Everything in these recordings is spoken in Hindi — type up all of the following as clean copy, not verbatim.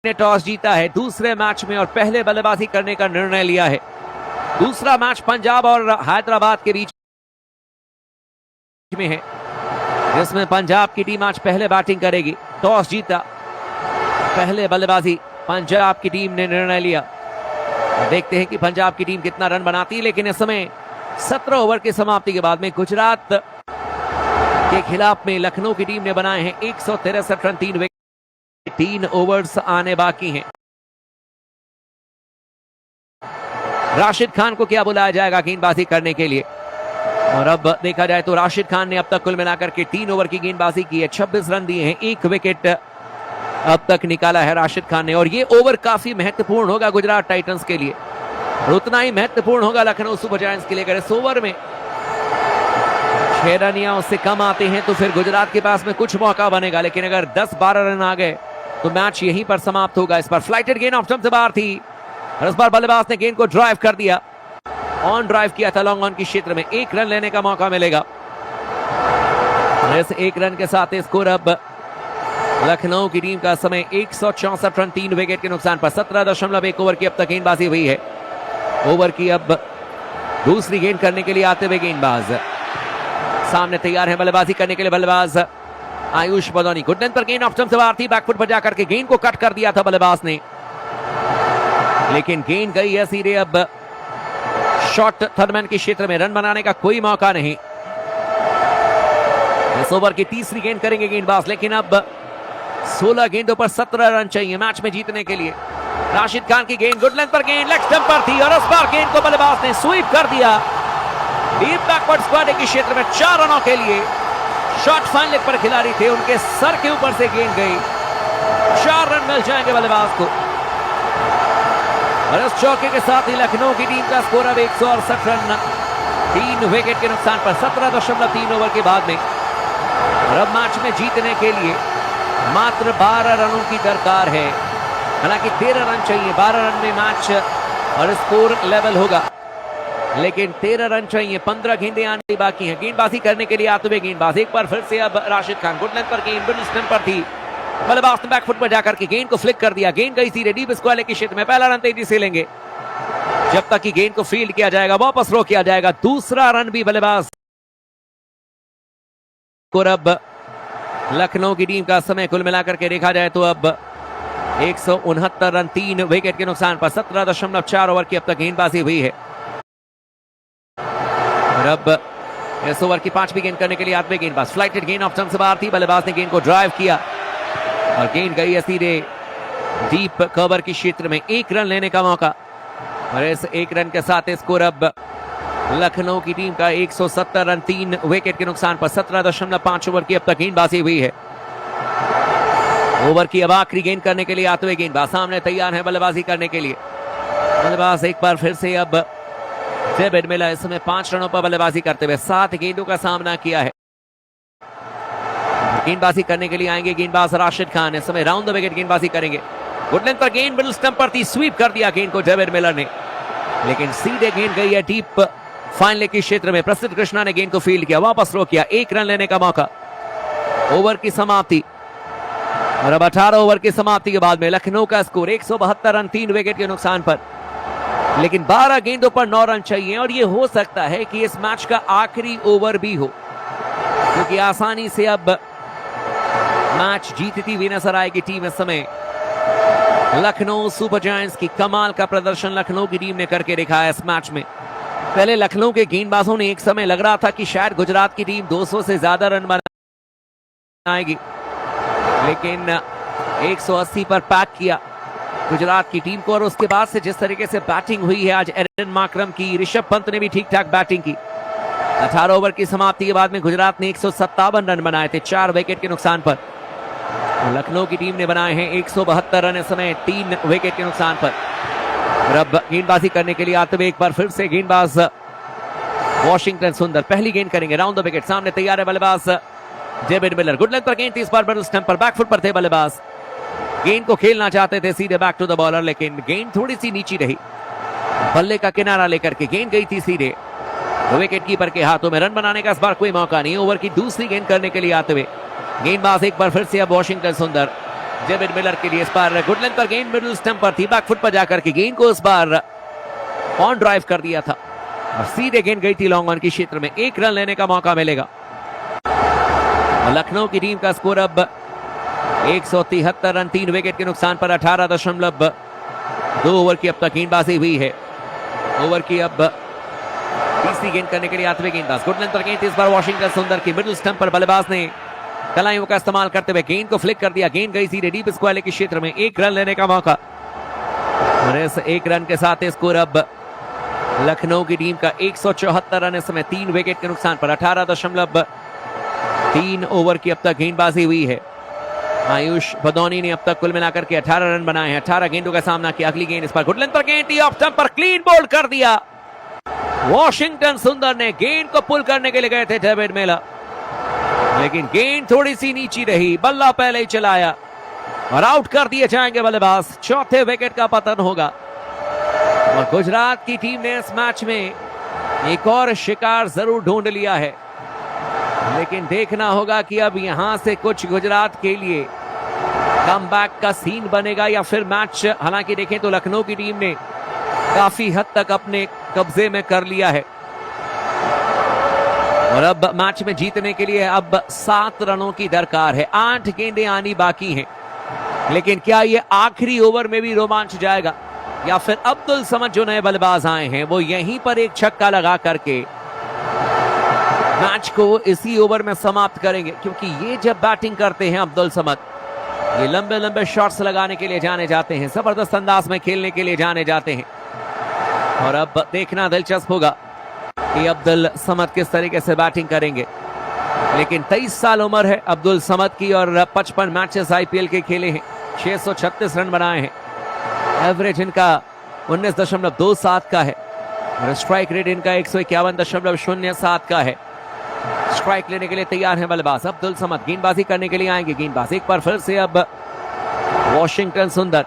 ने टॉस जीता है दूसरे मैच में और पहले बल्लेबाजी करने का निर्णय लिया है। दूसरा मैच पंजाब और हैदराबाद के बीच में है, जिसमें पंजाब की टीम आज पहले बैटिंग करेगी। टॉस जीता, पहले बल्लेबाजी पंजाब की टीम ने निर्णय लिया। देखते हैं कि पंजाब की टीम कितना रन बनाती है, लेकिन इस समय 17 ओवर की समाप्ति के बाद में गुजरात के खिलाफ में लखनऊ की टीम ने बनाए हैं 163 रन, 3 विकेट, 3 ओवर्स आने बाकी हैं। राशिद खान को क्या बुलाया जाएगा गेंदबाजी करने के लिए? और अब देखा जाए तो राशिद खान ने अब तक कुल मिलाकर के 3 ओवर की गेंदबाजी की है, 26 रन दिए हैं, 1 विकेट अब तक निकाला है राशिद खान ने। और ये ओवर काफी महत्वपूर्ण होगा गुजरात टाइटंस के लिए, और उतना ही महत्वपूर्ण होगा लखनऊ सुपर जायंट्स के लिए। अगर इस ओवर में 6 रन या उससे कम आते हैं तो फिर गुजरात के पास में कुछ मौका बनेगा, लेकिन अगर 10-12 रन आ गए तो मैच यहीं पर समाप्त होगा। इस पर फ्लाइटेड गेंद ऑफ स्टंप से बाहर थी, और इस बार बल्लेबाज ने गेंद को ड्राइव कर दिया, ऑन ड्राइव किया था लॉन्ग ऑन की क्षेत्र में। 1 रन लेने का मौका मिलेगा। इस 1 रन के साथ स्कोर अब लखनऊ की टीम का समय 164 रन, 3 विकेट के नुकसान पर। 17.1 ओवर की अब तक गेंदबाजी हुई है। ओवर की अब दूसरी गेंद करने के लिए आते हुए गेंदबाज सामने तैयार है बल्लेबाजी करने के लिए। बल्लेबाज आयुष बदौनी, गुड लेंथ पर गेंद ऑफ स्टंप से बाहर थी, बैकफुट पर जाकर के गेंद को कट कर दिया था बल्लेबाज ने, लेकिन गेंद गई है सीधे अब शॉर्ट थर्डमैन के क्षेत्र में। रन बनाने का कोई मौका नहीं। इस ओवर की तीसरी गेंद करेंगे गेंदबाज, लेकिन अब 16 गेंदों पर 17 रन चाहिए मैच में जीतने के लिए। राशिद खान की गेंद गुड लेंथ पर, गेंद लेग स्टंप पर थी, और उस बार गेंद को बल्लेबाज ने स्वीप कर दिया डीप बैकवर्ड स्क्वायर के क्षेत्र में 4 रनों के लिए। शॉट फाइन लेग पर खिलाड़ी थे, उनके सर के ऊपर से गेंद गई। 4 रन मिल जाएंगे बल्लेबाज को, और इस चौके के साथ ही लखनऊ की टीम का स्कोर अब 168 रन, 3 विकेट के नुकसान पर 17.3 ओवर के बाद में। और अब मैच में जीतने के लिए मात्र 12 रनों की दरकार है। हालांकि 13 रन चाहिए, 12 रन में मैच और स्कोर लेवल होगा, लेकिन 13 रन चाहिए। 15 गेंदें आने बाकी हैं। गेंदबाजी करने के लिए आते हुए गेंदबाज एक बार फिर से अब राशिद खान, गुड लेंथ पर गेंद मिड स्टंप पर थी, बल्लेबाज ने बैकफुट पर जाकर के गेंद को फ्लिक कर दिया। गेंद गई सीधे डीप स्क्वायर के क्षेत्र में। पहला रन तेजी से लेंगे जब तक कि गेंद को फील्ड किया जाएगा, वापस रो किया जाएगा। दूसरा रन भी बल्लेबाज को। अब लखनऊ की टीम का समय कुल मिलाकर के देखा जाए तो अब 169 रन, 3 विकेट के नुकसान पर। 17.4 ओवर की अब तक गेंदबाजी हुई है। और अब इस ओवर की 5वीं गेंद करने के लिए आते हुए गेंदबाज, फ्लाइटेड गेंद ऑफ स्टंप से बाहर थी, बल्लेबाज ने गेंद को ड्राइव किया और गेंद गई है सीधे डीप कवर की क्षेत्र में। 1 रन लेने का मौका, और इस 1 रन के साथ स्कोर अब लखनऊ की टीम का 170 रन, 3 विकेट के नुकसान पर। 17.5 ओवर की अब तक गेंदबाजी हुई है। ओवर की अब आखिरी गेंद करने के लिए आते हुए गेंदबाज सामने तैयार है बल्लेबाजी करने के लिए। बल्लेबाज एक बार फिर से अब डेविड मिलर, इस समय 5 रनों पर बल्लेबाजी करते हुए 7 गेंदों का सामना किया है। गेंदबाजी करने के लिए आएंगे गेंदबाज राशिद खान, इस समय राउंड द विकेट गेंदबाजी करेंगे। गुड लेंथ पर गेंद मिडिल स्टंप पर थी, स्वीप कर दिया गेंद को डेविड मिलर ने, लेकिन सीधे गेंद गई है डीप फाइन लेग के क्षेत्र में। प्रसिद्ध कृष्णा ने गेंद को फील्ड किया, वापस रो किया। 1 रन लेने का मौका। ओवर की समाप्ति, और अब 18 ओवर की समाप्ति के बाद में लखनऊ का स्कोर 172 रन, 3 विकेट के नुकसान पर, लेकिन 12 गेंदों पर 9 रन चाहिए। और यह हो सकता है कि इस मैच का आखिरी ओवर भी हो, क्योंकि आसानी से अब मैच जीतती हुई नजर आएगी टीम इस समय। लखनऊ सुपर जायंट्स की कमाल का प्रदर्शन लखनऊ की टीम ने करके दिखाया इस मैच में। पहले लखनऊ के गेंदबाजों ने एक समय लग रहा था कि शायद गुजरात की टीम 200 से ज्यादा रन बनाएगी, लेकिन 180 पर पैक किया गुजरात की टीम को। और उसके बाद से जिस तरीके से बैटिंग हुई है आज एडन मार्करम की, ऋषभ पंत ने भी ठीक ठाक बैटिंग की। 18 ओवर की समाप्ति के बाद में गुजरात ने 157 रन बनाए थे, 4 विकेट के नुकसान पर। लखनऊ की टीम ने बनाए हैं 172 रन, इस समय 3 विकेट के नुकसान पर। और अब गेंदबाजी करने के लिए आते हुए एक बार फिर से गेंदबाज वॉशिंगटन सुंदर, पहली गेंद करेंगे राउंड द विकेट। सामने तैयार है बल्लेबाज डेविड मिलर, गुड लेंथ पर गेंद थी, इस बार मिडिल स्टंप पर, बैकफुट पर थे बल्लेबाज। गेंद को खेलना चाहते थे सीधे बैक टू द बॉलर, लेकिन गेंद थोड़ी सी नीची रही, बल्ले का किनारा लेकर के गेंद गई थी सीधे विकेट कीपर के हाथों में। रन बनाने का इस बार कोई मौका नहीं। ओवर की दूसरी गेंद करने के लिए आते हुए गेंदबाज एक बार फिर से अब वॉशिंगटन सुंदर, डेविड मिलर के लिए। इस बार गुड लेंथ पर गेंद मिडिल स्टंप पर थी, बैकफुट पर जाकर के गेंद को इस बार ऑन ड्राइव कर दिया था और सीधे गेंद गई थी लॉन्ग ऑन के क्षेत्र में। 1 रन लेने का मौका मिलेगा। लखनऊ की टीम का स्कोर अब 173 रन, 3 विकेट के नुकसान पर 18.2 ओवर की अब तक गेंदबाजी हुई है। ओवर की अब तीसरी गेंद करने के लिए आते हुए गेंदबाज। गुड लेंथ पर गेंद इस बार वॉशिंगटन सुंदर की मिडिल स्टंप पर बल्लेबाज ने कलाइयों का इस्तेमाल करते हुए गेंद को फ्लिक कर दिया। गेंद गई सीधे डीप स्क्वायर के क्षेत्र में। 1 रन लेने का मौका और इस 1 रन के साथ स्कोर अब लखनऊ की टीम का 174 रन, इस समय 3 विकेट के नुकसान पर 18.3 ओवर की अब तक गेंदबाजी हुई है। आयुष भदौनी ने अब तक कुल मिलाकर के 18 रन बनाए हैं, 18 गेंदों का सामना किया। अगली गेंद इस पर गुड लेंथ पर गेंद टी ऑफ स्टंप पर क्लीन बोल्ड कर दिया। वॉशिंगटन सुंदर ने गेंद को पुल करने के लिए गए थे डेविड मिलर, लेकिन गेंद थोड़ी सी नीची रही, बल्ला पहले ही चलाया और आउट कर दिए जाएंगे बल्लेबाज। चौथे विकेट का पतन होगा और गुजरात की टीम ने इस मैच में एक और शिकार जरूर ढूंढ लिया है, लेकिन देखना होगा कि अब यहां से कुछ गुजरात के लिए कमबैक का सीन बनेगा या फिर मैच। हालांकि देखें तो लखनऊ की टीम ने काफी हद तक अपने कब्जे में कर लिया है और अब मैच में जीतने के लिए अब 7 रनों की दरकार है। 8 गेंदें आनी बाकी हैं, लेकिन क्या ये आखिरी ओवर में भी रोमांच जाएगा या फिर अब्दुल समद जो नए बल्लेबाज आए हैं वो यहीं पर एक छक्का लगा करके मैच को इसी ओवर में समाप्त करेंगे? क्योंकि ये जब बैटिंग करते हैं अब्दुल समद, ये लंबे लंबे शॉट्स लगाने के लिए जाने जाते हैं, जबरदस्त अंदाज में खेलने के लिए जाने जाते हैं और अब देखना दिलचस्प होगा कि अब्दुल समद किस तरीके से बैटिंग करेंगे। लेकिन 23 साल उम्र है अब्दुल समद की और 55 मैचेस आईपीएल के खेले हैं, 636 रन बनाए हैं। एवरेज इनका 19.27 का है और स्ट्राइक रेट इनका 151.07 का है। स्ट्राइक लेने के लिए तैयार है बल्लेबाज अब्दुल समद। गेंदबाजी करने के लिए आएंगे गेंदबाज एक बार फिर से अब वॉशिंगटन सुंदर।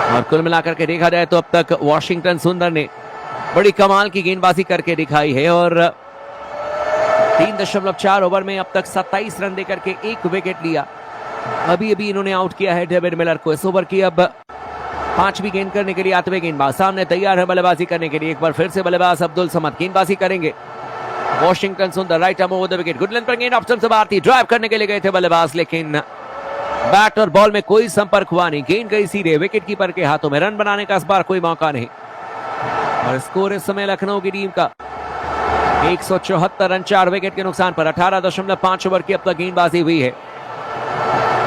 और कुल मिलाकर के देखा जाए तो अब तक वॉशिंगटन सुंदर ने बड़ी कमाल की गेंदबाजी करके दिखाई है और 3.4 ओवर में अब तक 27 रन देकर के 1 विकेट लिया। अभी अभी इन्होंने आउट किया है डेविड मिलर को। इस ओवर की अब 5वीं गेंद करने के लिए आते हुए गेंदबाज सामने तैयार है बल्लेबाजी करने के लिए। एक बार फिर से बल्लेबाज अब्दुल समद गेंदबाजी करेंगे। वॉशिंगटन सुंदर right arm over the wicket. Good length पर गेंद ऑप्शन से बाहर थी, ड्राइव करने के लिए गए थे बल्लेबाज, लेकिन बैट और बॉल में कोई संपर्क हुआ नहीं। गेंद गई सीधे विकेट कीपर के हाथों में। रन बनाने का इस बार कोई मौका नहीं और स्कोर इस समय लखनऊ की टीम का 174 रन, 4 विकेट के नुकसान पर 18.5 ओवर की अब तक गेंदबाजी हुई है।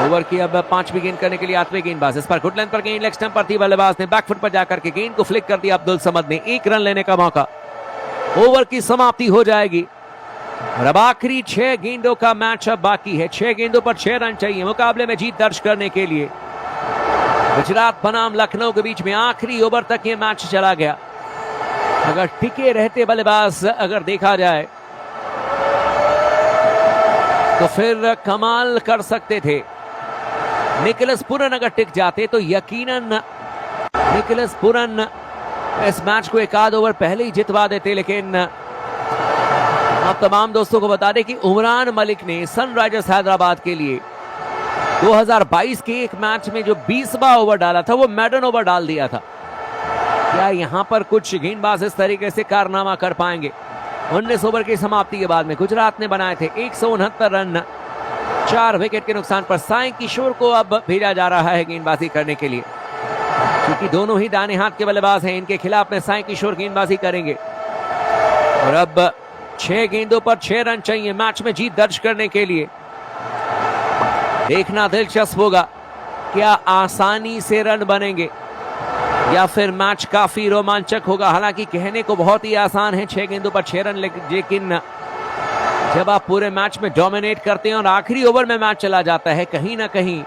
ओवर की अब 5वीं गेंद करने के लिए आते हुए गेंदबाज। इस पर गुड लेंथ पर गेंद लेग स्टंप पर थी, बल्लेबाज ने बैकफुट पर जाकर के गेंद को फ्लिक कर दिया अब्दुल समद ने। 1 रन लेने का मौका। ओवर की समाप्ति हो जाएगी और अब आखिरी 6 गेंदों का मैच अब बाकी है। 6 गेंदों पर 6 रन चाहिए मुकाबले में जीत दर्ज करने के लिए। गुजरात बनाम लखनऊ के बीच में आखिरी ओवर तक ये मैच चला गया। अगर टिके रहते बल्लेबाज अगर देखा जाए तो फिर कमाल कर सकते थे। निकोलस पुरन अगर टिक जाते तो यकीनन निकोलस पुरन इस मैच को 1 आध ओवर पहले ही जितवा देते। लेकिन आप तमाम दोस्तों को बता दें कि उमरान मलिक ने सनराइजर्स हैदराबाद के लिए 2022 के एक मैच में जो 20वां ओवर डाला था वो मैडन ओवर डाल दिया था। क्या यहां पर कुछ गेंदबाज इस तरीके से कारनामा कर पाएंगे? 19 ओवर की समाप्ति के बाद में गुजरात ने बनाए थे 169 रन, 4 विकेट के नुकसान पर। साई किशोर को अब भेजा जा रहा है गेंदबाजी करने के लिए, क्योंकि दोनों ही दाने हाथ के बल्लेबाज हैं। इनके खिलाफ में साई किशोर गेंदबाजी करेंगे और अब 6 गेंदों पर 6 रन चाहिए मैच में जीत दर्ज करने के लिए। देखना दिलचस्प होगा क्या आसानी से रन बनेंगे या फिर मैच काफी रोमांचक होगा। हालांकि कहने को बहुत ही आसान है 6 गेंदों पर 6 रन, लेकिन जब आप पूरे मैच में डोमिनेट करते हैं और आखिरी ओवर में मैच चला जाता है, कहीं ना कहीं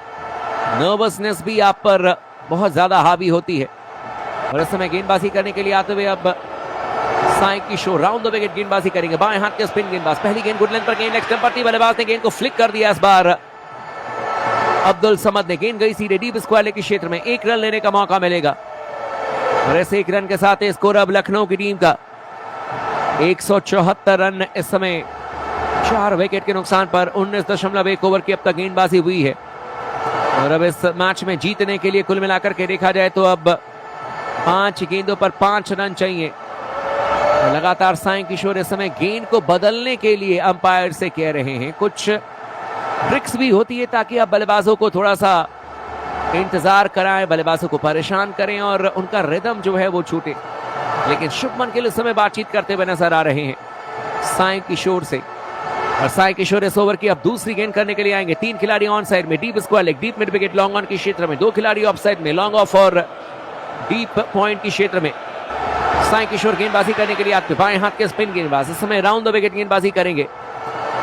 नर्वसनेस भी आप पर बहुत ज्यादा हावी होती है। और इस समय गेंदबाजी करने के लिए आते हुए अब साई किशोर राउंड द विकेट गेंदबाजी करेंगे। बाएं हाथ के स्पिन गेंदबाज। पहली गेंद गुड लेंथ पर गेंद लेग स्टंप पर थी, बल्लेबाज ने गेंद को फ्लिक कर दिया। इस बार अब्दुल समद ने गेंद गई सीधे डीप स्क्वायर के क्षेत्र में। 1 रन लेने का मौका मिलेगा और ऐसे 1 रन के साथ स्कोर अब लखनऊ की टीम का 174 रन। इस समय 4 विकेट के नुकसान पर 19.1 ओवर की अब तक गेंदबाजी हुई है। और अब इस मैच में जीतने के लिए कुल मिलाकर के देखा जाए तो अब 5 गेंदों पर 5 रन चाहिए। लगातार साई किशोर इस समय गेंद को बदलने के लिए अंपायर से कह रहे हैं। कुछ ट्रिक्स भी होती है ताकि आप बल्लेबाजों को थोड़ा सा इंतजार कराएं, बल्लेबाजों को परेशान करें और उनका रिदम जो है वो छूटे। लेकिन शुभमन गिल इस समय बातचीत करते हुए नजर आ रहे हैं साई किशोर से। और साई किशोर इस ओवर की अब दूसरी गेंद करने के लिए आएंगे। 3 खिलाड़ी ऑन साइड में, deep square leg, deep mid wicket, long on के क्षेत्र में। 2 खिलाड़ी ऑफ साइड में, लॉन्ग ऑफ और डीप पॉइंट के क्षेत्र में। साई किशोर गेंदबाजी करने के लिए आपके बाएं हाथ के स्पिन गेंदबाज इस समय राउंड द विकेट गेंदबाजी करेंगे।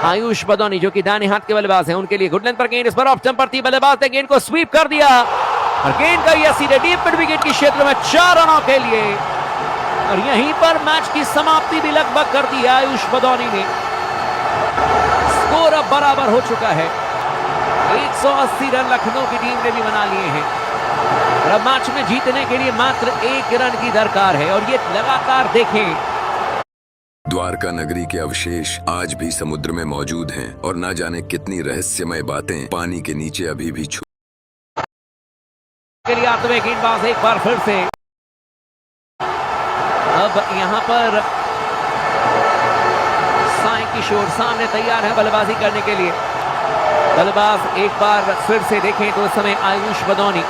आयुष बदौनी जो कि दाहिने हाथ के बल्लेबाज हैं, उनके लिए गुड लेंथ पर गेंद, इस पर ऑफ जंप पर थी, बल्लेबाज ने गेंद को स्वीप कर दिया और गेंद का यह सीधे डीप मिड विकेट के क्षेत्र में 4 रनों के लिए। और यहीं पर मैच की समाप्ति भी लगभग कर दी है आयुष बदौनी ने। स्कोर अब बराबर हो चुका है। 180 रन लखनऊ की टीम ने भी बना लिए हैं और अब मैच में जीतने के लिए मात्र 1 रन की दरकार है। और ये लगातार देखें, द्वारका नगरी के अवशेष आज भी समुद्र में मौजूद हैं और न जाने कितनी रहस्यमय बातें पानी के नीचे अभी भी के लिए आते हुए गेंदबाज एक बार फिर से। अब यहां पर साई किशोर सामने तैयार है बल्लेबाजी करने के लिए। बल्लेबाज एक बार फिर से देखें तो इस समय आयुष बदौनी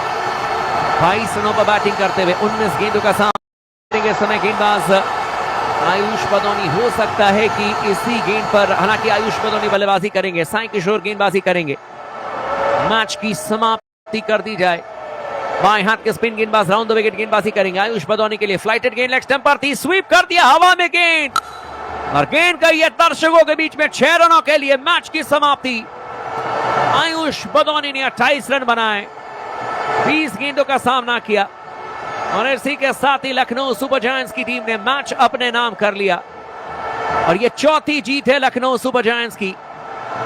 22 रनों पर बैटिंग करते हुए 19 गेंदों का सामना। इस समय गेंदबाज आयुष बदौनी हो सकता है कि इसी गेंद पर, हालांकि आयुष बदौनी बल्लेबाजी करेंगे, साई किशोर गेंदबाजी करेंगे। मैच की समाप्ति कर दी जाए। बाएं हाथ के स्पिन गेंदबाज राउंड द विकेट गेंदबाजी करेंगे आयुष बदौनी के लिए। फ्लाइटेड गेंद लेग स्टंप पर थी, स्वीप कर दिया हवा में गेंद और गेंद का यह दर्शकों के बीच में 6 रनों के लिए मैच की समाप्ति। आयुष बदौनी ने 28 रन बनाए, 20 गेंदों का सामना किया और इसी के साथ ही लखनऊ सुपर जायंट्स की टीम ने मैच अपने नाम कर लिया। और यह चौथी जीत है लखनऊ सुपर जायंट्स की।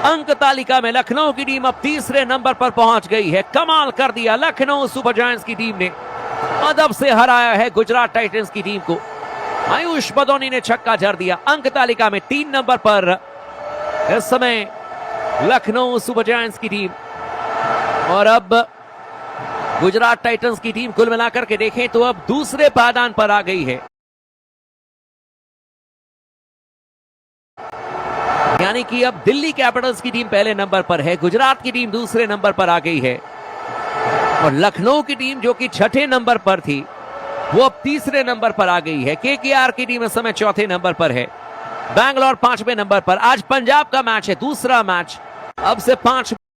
अंक तालिका में लखनऊ की टीम अब 3रे नंबर पर पहुंच गई है। कमाल कर दिया लखनऊ सुपर जायंट्स की टीम ने, अदब से हराया है गुजरात टाइटंस की टीम को। आयुष बदौनी ने छक्का जड़ दिया। अंक तालिका में 3 नंबर पर इस समय लखनऊ सुपर जायंट्स की टीम। और अब गुजरात टाइटंस की टीम कुल मिलाकर के देखें तो अब दूसरे पायदान पर आ गई है। यानी कि अब दिल्ली कैपिटल्स की टीम पहले नंबर पर है, गुजरात की टीम दूसरे नंबर पर आ गई है और लखनऊ की टीम जो कि 6ठे नंबर पर थी वो अब 3रे नंबर पर आ गई है। केकेआर की टीम इस समय 4थे नंबर पर है, बैंगलोर 5वें नंबर पर। आज पंजाब का मैच है, दूसरा मैच अब से 5